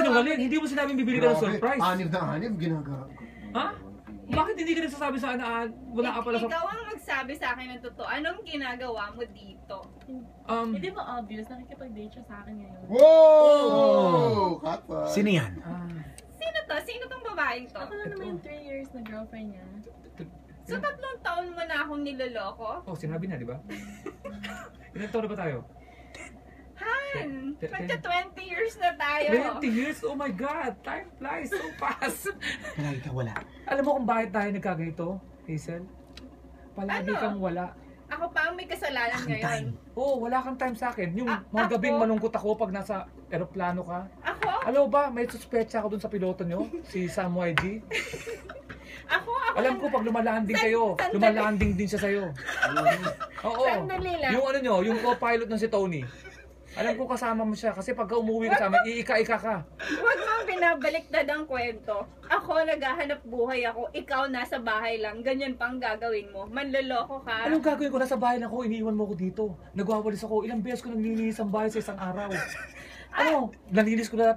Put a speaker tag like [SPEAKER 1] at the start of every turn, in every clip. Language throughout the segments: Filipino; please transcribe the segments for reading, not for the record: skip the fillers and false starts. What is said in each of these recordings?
[SPEAKER 1] sinungaling. Hindi mo sinabing bibili ka ng surprise.
[SPEAKER 2] Anib na anib, ginagawa ko.
[SPEAKER 1] Ha? Bakit hindi ka nagsasabi sa akin na wala ka pala sa...
[SPEAKER 3] Ikaw ang magsabi sa akin ng totoo. Anong ginagawa mo dito?
[SPEAKER 4] Hindi ba obvious? Nakikipag-date siya sa akin ngayon.
[SPEAKER 2] Wow! Katpa.
[SPEAKER 5] Sino yan?
[SPEAKER 3] Sino to? Sino tong babaeng to?
[SPEAKER 4] Ako lang naman yung 3 years na girlfriend niya.
[SPEAKER 3] So 3 taon mo na akong niloloko?
[SPEAKER 1] Oh, sinabi na, di ba? Ilan taon na ba tayo?
[SPEAKER 3] Han! Magka 20 years na tayo.
[SPEAKER 1] 20 years? Oh my God! Time flies so fast!
[SPEAKER 5] Palagi ka wala.
[SPEAKER 1] Alam mo kung bakit tayo nagkaganito, Hazel? Palagi
[SPEAKER 3] Ano?
[SPEAKER 1] kang wala.
[SPEAKER 3] Ako pa ang may kasalanan ngayon.
[SPEAKER 1] Oo, wala kang time sa akin. Yung mga gabing
[SPEAKER 3] ako?
[SPEAKER 1] malungkot ako pag nasa eroplano ka.
[SPEAKER 3] Ako?
[SPEAKER 1] Alam mo ba, may suspecha ako dun sa piloto nyo, si Sam YG.
[SPEAKER 3] Ako
[SPEAKER 1] Alam ko pag lumalanding kayo,
[SPEAKER 3] Sandali.
[SPEAKER 1] lumalanding din siya sa'yo. Oo.
[SPEAKER 3] Sandali lang.
[SPEAKER 1] Yung ano nyo, yung co-pilot ng si Tony. Alam ko kasama mo siya kasi pagka umuwi ka sa amin, iika-ika ka.
[SPEAKER 3] Huwag mo binabaliktad ang kwento. Ako naghahanap buhay ako, ikaw nasa bahay lang, ganyan pang gagawin mo. Manloloko ka.
[SPEAKER 1] Anong gagawin ko? Nasa bahay lang ako, iniiwan mo ko dito. Nagwawalis ako, ilang beses ko naglilinis ang bahay sa isang araw. Ano? Nalinis ko na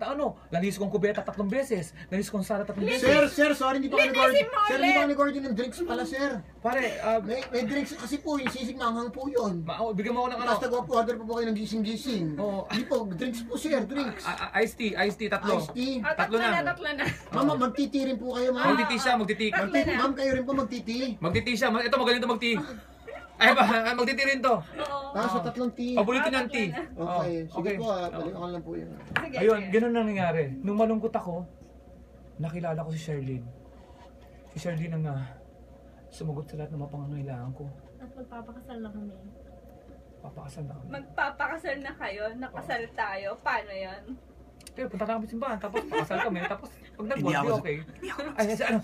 [SPEAKER 1] nalinis ko ang kubeta 3 beses. Nalinis ko ang sala 3 beses.
[SPEAKER 2] Sir, sorry, hindi pa kami
[SPEAKER 3] Linisin mo
[SPEAKER 2] Sir,
[SPEAKER 3] ulit.
[SPEAKER 2] hindi pa kami order ng drinks pala, sir.
[SPEAKER 1] Pare,
[SPEAKER 2] May drinks kasi po, yung sisig manghang po yun.
[SPEAKER 1] bigyan mo ako ng ano.
[SPEAKER 2] Tapos nag-order pa po kayo ng gising-gising.
[SPEAKER 1] Oo.
[SPEAKER 2] Hindi po, drinks po, sir, drinks.
[SPEAKER 1] Iced tea, 3.
[SPEAKER 2] Iced tea.
[SPEAKER 3] Tatlo
[SPEAKER 1] Tatlo na.
[SPEAKER 3] tatlo na.
[SPEAKER 2] Mama, magtiti rin po kayo, ma'am.
[SPEAKER 1] Magtiti siya, magtiti.
[SPEAKER 3] Tatlo na.
[SPEAKER 2] Ma'am, kayo rin po magtiti.
[SPEAKER 1] Magtiti siya. Ito magaling to magti. Ay ba, magtiti rin to.
[SPEAKER 3] Oo.
[SPEAKER 2] Tapos sa 3 tea.
[SPEAKER 1] Paborito niyang tea.
[SPEAKER 2] Okay, sige po, balikan lang po yun.
[SPEAKER 3] Sige,
[SPEAKER 1] Ayun,
[SPEAKER 3] sige.
[SPEAKER 1] ganun ang nangyari. Nung malungkot ako, nakilala ko si Sherlyn. Si Sherlyn ang sumagot sa lahat ng mga pangangailangan ko.
[SPEAKER 4] At magpapakasal na kami.
[SPEAKER 1] Papakasal na kami.
[SPEAKER 3] Magpapakasal na kayo, nakasal tayo. Paano yan?
[SPEAKER 1] Pero punta na kami simbahan, tapos pakasal kami, tapos pag
[SPEAKER 5] Hindi
[SPEAKER 1] nag-work,
[SPEAKER 5] ako-
[SPEAKER 1] okay. Ay, ano,